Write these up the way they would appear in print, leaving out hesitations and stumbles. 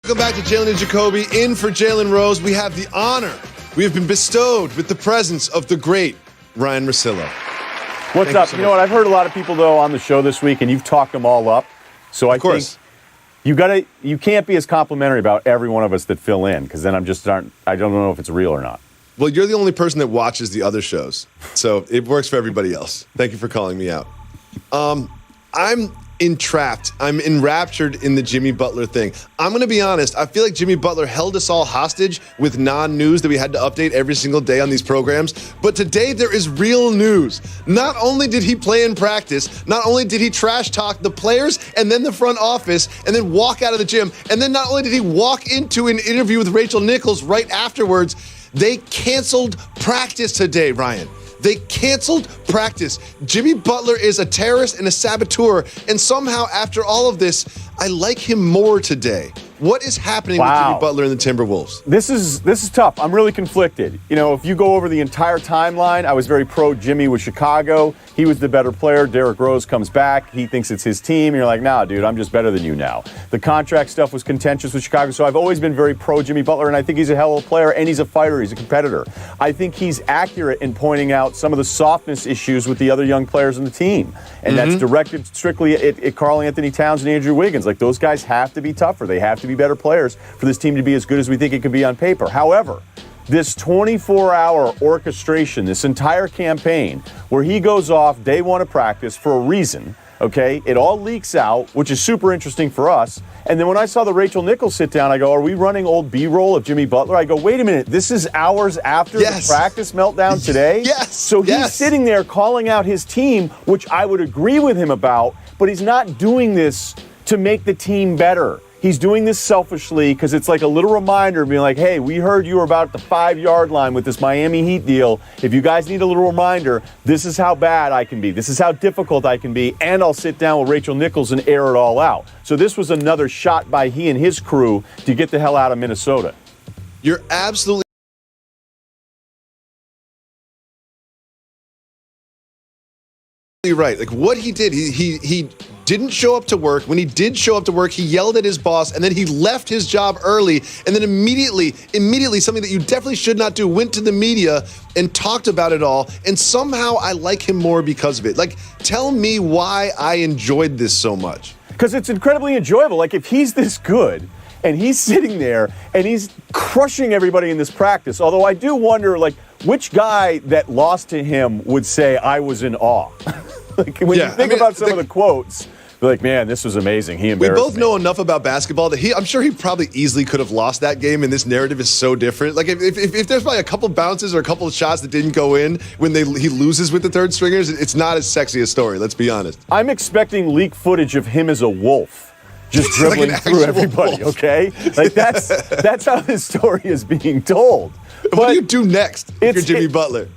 Welcome back to Jalen Jacoby. In for Jalen Rose, we have the honor. We have been bestowed with the presence of the great Ryan Russillo. What's up? You know what? I've heard a lot of people, though, on the show this week, and you've talked them all up. So I think you can't be as complimentary about every one of us that fill in, because then I don't know if it's real or not. Well, you're the only person that watches the other shows, so it works for everybody else. Thank you for calling me out. I'm entrapped. I'm enraptured in the Jimmy Butler thing. I'm going to be honest. I feel like Jimmy Butler held us all hostage with non-news that we had to update every single day on these programs. But today there is real news. Not only did he play in practice, not only did he trash talk the players and then the front office and then walk out of the gym, and then not only did he walk into an interview with Rachel Nichols right afterwards, they canceled practice today, Ryan. They canceled practice. Jimmy Butler is a terrorist and a saboteur, and somehow after all of this, I like him more today. What is happening with Jimmy Butler and the Timberwolves? This is tough. I'm really conflicted. You know, if you go over the entire timeline, I was very pro Jimmy with Chicago. He was the better player. Derrick Rose comes back. He thinks it's his team. And you're like, nah, dude, I'm just better than you now. The contract stuff was contentious with Chicago, so I've always been very pro Jimmy Butler, and I think he's a hell of a player, and he's a fighter. He's a competitor. I think he's accurate in pointing out some of the softness issues with the other young players on the team. And that's directed strictly at Karl Anthony Towns and Andrew Wiggins. Like, those guys have to be tougher. They have to be better players for this team to be as good as we think it could be on paper. However, this 24-hour orchestration, this entire campaign, where he goes off day one of practice for a reason, okay? It all leaks out, which is super interesting for us. And then when I saw the Rachel Nichols sit down, I go, are we running old B-roll of Jimmy Butler? I go, wait a minute, this is hours after the practice meltdown today? Yes. So he's sitting there calling out his team, which I would agree with him about, but he's not doing this to make the team better. He's doing this selfishly because it's like a little reminder being like, hey, we heard you were about the 5-yard line with this Miami Heat deal. If you guys need a little reminder, this is how bad I can be. This is how difficult I can be. And I'll sit down with Rachel Nichols and air it all out. So this was another shot by he and his crew to get the hell out of Minnesota. You're absolutely right. Like, what he did, he didn't show up to work. When he did show up to work, he yelled at his boss, and then he left his job early, and then immediately, something that you definitely should not do, went to the media and talked about it all, and somehow I like him more because of it. Like, tell me why I enjoyed this so much. Because it's incredibly enjoyable. Like, if he's this good, and he's sitting there, and he's crushing everybody in this practice, although I do wonder, like, which guy that lost to him would say, I was in awe? Like, when you think about some of the quotes, you're like, man, this was amazing. He embarrassed me. We both know enough about basketball that I'm sure he probably easily could have lost that game, and this narrative is so different. Like, if there's probably a couple bounces or a couple of shots that didn't go in when he loses with the third stringers, it's not as sexy a story, let's be honest. I'm expecting leak footage of him as a wolf, just dribbling like through everybody, wolf. Okay? Like, that's how this story is being told. What do you do next if you're Jimmy Butler?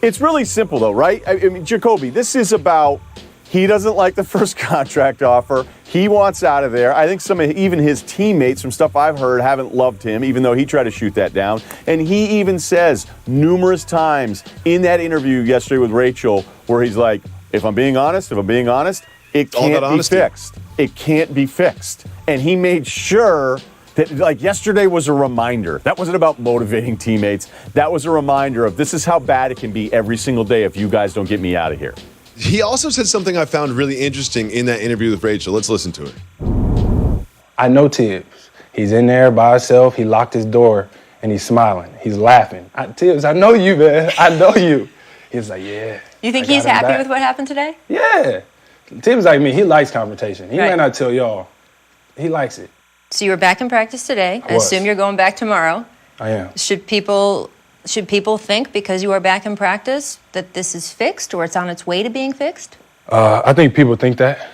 It's really simple, though, right? I mean, Jacoby, this is about he doesn't like the first contract offer. He wants out of there. I think even his teammates, from stuff I've heard, haven't loved him, even though he tried to shoot that down. And he even says numerous times in that interview yesterday with Rachel where he's like, if I'm being honest, it can't be fixed. It can't be fixed. And he made sure that, like, yesterday was a reminder. That wasn't about motivating teammates. That was a reminder of this is how bad it can be every single day if you guys don't get me out of here. He also said something I found really interesting in that interview with Rachel. Let's listen to it. I know Tibbs. He's in there by himself. He locked his door, and he's smiling. He's laughing. Tibbs, I know you, man. I know you. He's like, yeah. You think he's happy with what happened today? Yeah. Tibbs like me. He likes confrontation. He may not tell y'all. He likes it. So you were back in practice today. I assume you're going back tomorrow. I am. Should people think because you are back in practice that this is fixed or it's on its way to being fixed? I think people think that.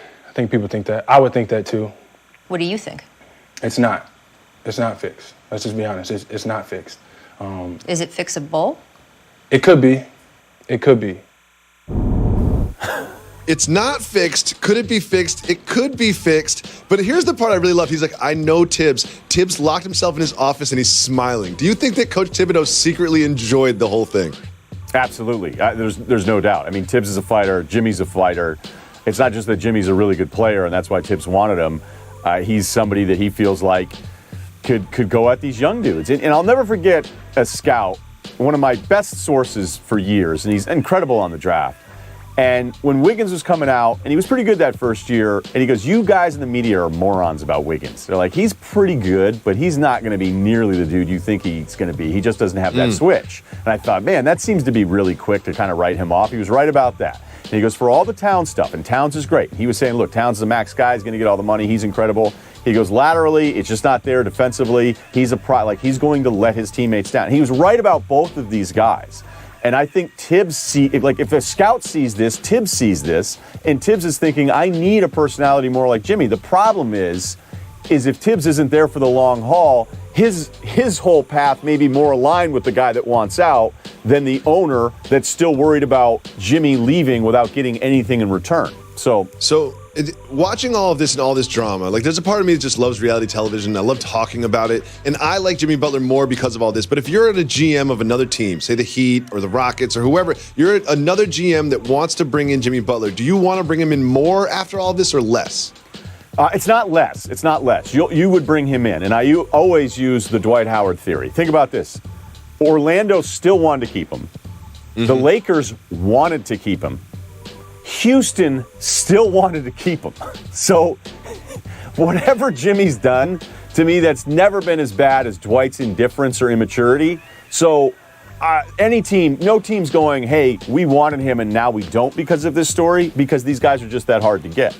I would think that too. What do you think? It's not. It's not fixed. Let's just be honest. It's not fixed. Is it fixable? It could be. It could be. It's not fixed. Could it be fixed? It could be fixed. But here's the part I really love. He's like, I know Tibbs. Tibbs locked himself in his office and he's smiling. Do you think that Coach Thibodeau secretly enjoyed the whole thing? Absolutely. There's no doubt. I mean, Tibbs is a fighter. Jimmy's a fighter. It's not just that Jimmy's a really good player and that's why Tibbs wanted him. He's somebody that he feels like could go at these young dudes. And I'll never forget a scout, one of my best sources for years, and he's incredible on the draft. And when Wiggins was coming out, and he was pretty good that first year, and he goes, you guys in the media are morons about Wiggins. They're like, he's pretty good, but he's not going to be nearly the dude you think he's going to be. He just doesn't have that switch. And I thought, man, that seems to be really quick to kind of write him off. He was right about that. And he goes, for all the Towns stuff, and Towns is great. He was saying, look, Towns is a max guy. He's going to get all the money. He's incredible. He goes, laterally, it's just not there defensively. He's he's going to let his teammates down. And he was right about both of these guys. And I think Tibbs if a scout sees this, Tibbs sees this, and Tibbs is thinking, I need a personality more like Jimmy. The problem is if Tibbs isn't there for the long haul, his whole path may be more aligned with the guy that wants out than the owner that's still worried about Jimmy leaving without getting anything in return. So watching all of this and all this drama, like there's a part of me that just loves reality television. I love talking about it. And I like Jimmy Butler more because of all this. But if you're at a GM of another team, say the Heat or the Rockets or whoever, you're at another GM that wants to bring in Jimmy Butler. Do you want to bring him in more after all this or less? It's not less. It's not less. You would bring him in. And I always use the Dwight Howard theory. Think about this. Orlando still wanted to keep him. Mm-hmm. The Lakers wanted to keep him. Houston still wanted to keep him. So whatever Jimmy's done, to me, that's never been as bad as Dwight's indifference or immaturity. So no team's going, hey, we wanted him and now we don't because of this story, because these guys are just that hard to get.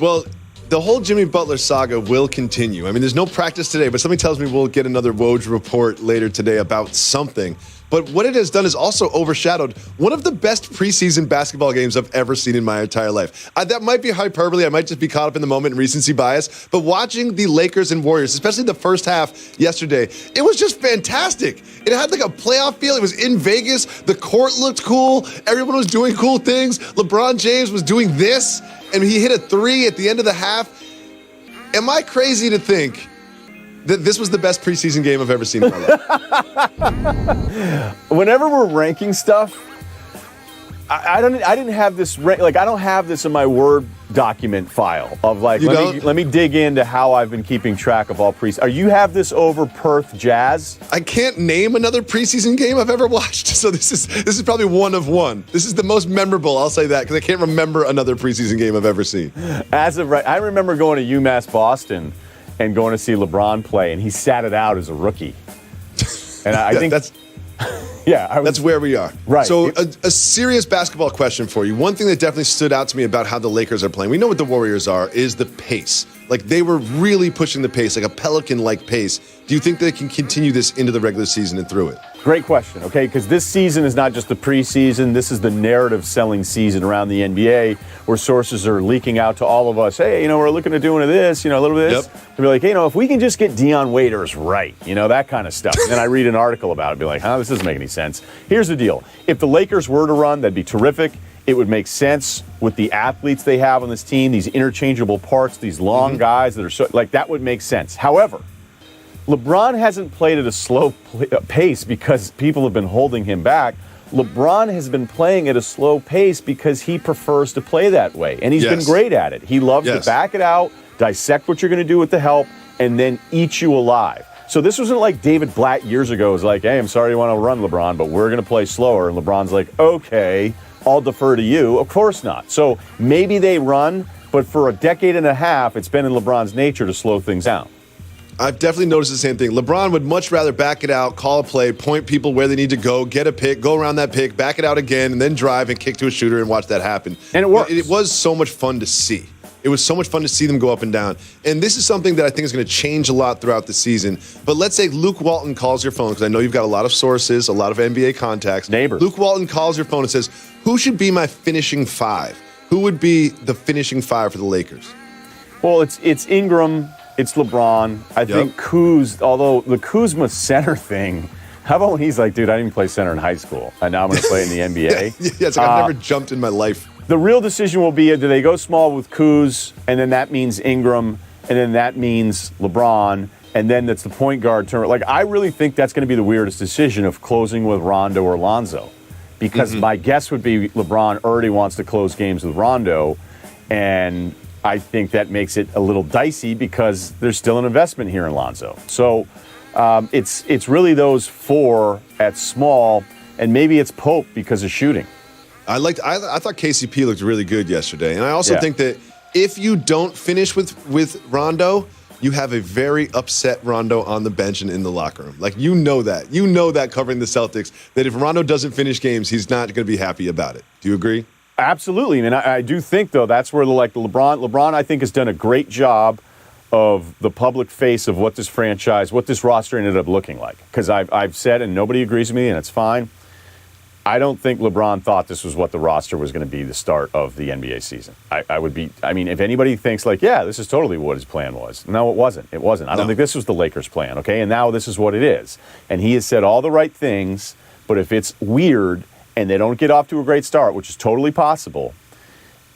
Well, the whole Jimmy Butler saga will continue. I mean, there's no practice today, but something tells me we'll get another Woj report later today about something. But what it has done is also overshadowed one of the best preseason basketball games I've ever seen in my entire life. That might be hyperbole. I might just be caught up in the moment and recency bias. But watching the Lakers and Warriors, especially the first half yesterday, it was just fantastic. It had like a playoff feel. It was in Vegas. The court looked cool. Everyone was doing cool things. LeBron James was doing this, and he hit a three at the end of the half. Am I crazy to think that this was the best preseason game I've ever seen in my life? Whenever we're ranking stuff, I didn't have this I don't have this in my Word document file of let me dig into how I've been keeping track of all preseason. You have this over Perth Jazz? I can't name another preseason game I've ever watched, so this is probably one of one. This is the most memorable, I'll say that, because I can't remember another preseason game I've ever seen. As of right, I remember going to UMass Boston and going to see LeBron play, and he sat it out as a rookie. And I think that's that's where we are. Right. So a serious basketball question for you. One thing that definitely stood out to me about how the Lakers are playing, we know what the Warriors are, is the pace. Like they were really pushing the pace, like a Pelican-like pace. Do you think they can continue this into the regular season and through it? Great question, okay? Because this season is not just the preseason. This is the narrative-selling season around the NBA, where sources are leaking out to all of us, hey, we're looking at doing this, a little bit of this. Yep. To be like, hey, if we can just get Dion Waiters right, that kind of stuff. And then I read an article about it, be like, this doesn't make any sense. Here's the deal. If the Lakers were to run, that'd be terrific. It would make sense with the athletes they have on this team, these interchangeable parts, these long guys that are that would make sense. However, LeBron hasn't played at a slow pace because people have been holding him back. LeBron has been playing at a slow pace because he prefers to play that way, and he's been great at it. He loves to back it out, dissect what you're going to do with the help, and then eat you alive. So this wasn't like David Blatt years ago was like, hey, I'm sorry you want to run, LeBron, but we're going to play slower. And LeBron's like, okay, I'll defer to you. Of course not. So maybe they run, but for a decade and a half, it's been in LeBron's nature to slow things down. I've definitely noticed the same thing. LeBron would much rather back it out, call a play, point people where they need to go, get a pick, go around that pick, back it out again, and then drive and kick to a shooter and watch that happen. And it works. It was so much fun to see. It was so much fun to see them go up and down. And this is something that I think is going to change a lot throughout the season. But let's say Luke Walton calls your phone, because I know you've got a lot of sources, a lot of NBA contacts. Neighbors. Luke Walton calls your phone and says, who should be my finishing five? Who would be the finishing five for the Lakers? Well, it's Ingram, it's LeBron. I think Kuz, although the Kuzma center thing, how about when he's like, dude, I didn't play center in high school, and now I'm going to play in the NBA? It's like I've never jumped in my life. The real decision will be, do they go small with Kuz, and then that means Ingram, and then that means LeBron, and then that's the point guard turn. I really think that's going to be the weirdest decision of closing with Rondo or Lonzo, because my guess would be LeBron already wants to close games with Rondo, and I think that makes it a little dicey because there's still an investment here in Lonzo. So it's really those 4 at small, and maybe it's Pope because of shooting. I thought KCP looked really good yesterday, and I also think that if you don't finish with Rondo, you have a very upset Rondo on the bench and in the locker room. Like, you know that covering the Celtics, that if Rondo doesn't finish games, he's not going to be happy about it. Do you agree? Absolutely. And I do think, though, that's where LeBron, I think, has done a great job of the public face of what this franchise, what this roster ended up looking like. Because I've said, and nobody agrees with me, and it's fine, I don't think LeBron thought this was what the roster was going to be the start of the NBA season. I mean, if anybody thinks like, yeah, this is totally what his plan was. No, it wasn't. It wasn't. I don't think this was the Lakers' plan, okay? And now this is what it is. And he has said all the right things, but if it's weird and they don't get off to a great start, which is totally possible,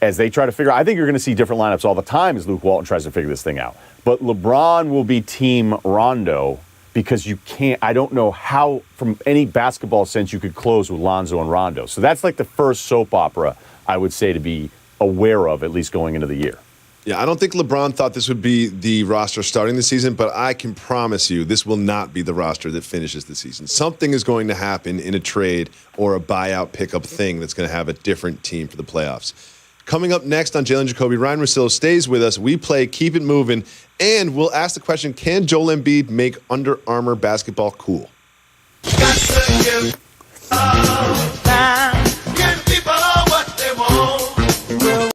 as they try to figure out, I think you're going to see different lineups all the time as Luke Walton tries to figure this thing out. But LeBron will be Team Rondo, because you can't, I don't know how, from any basketball sense, you could close with Lonzo and Rondo. So that's like the first soap opera, I would say, to be aware of, at least going into the year. Yeah, I don't think LeBron thought this would be the roster starting the season, but I can promise you this will not be the roster that finishes the season. Something is going to happen in a trade or a buyout pickup thing that's going to have a different team for the playoffs. Coming up next on Jalen Jacoby, Ryan Russillo stays with us. We play Keep It Moving, and we'll ask the question, can Joel Embiid make Under Armour basketball cool? Got to give up.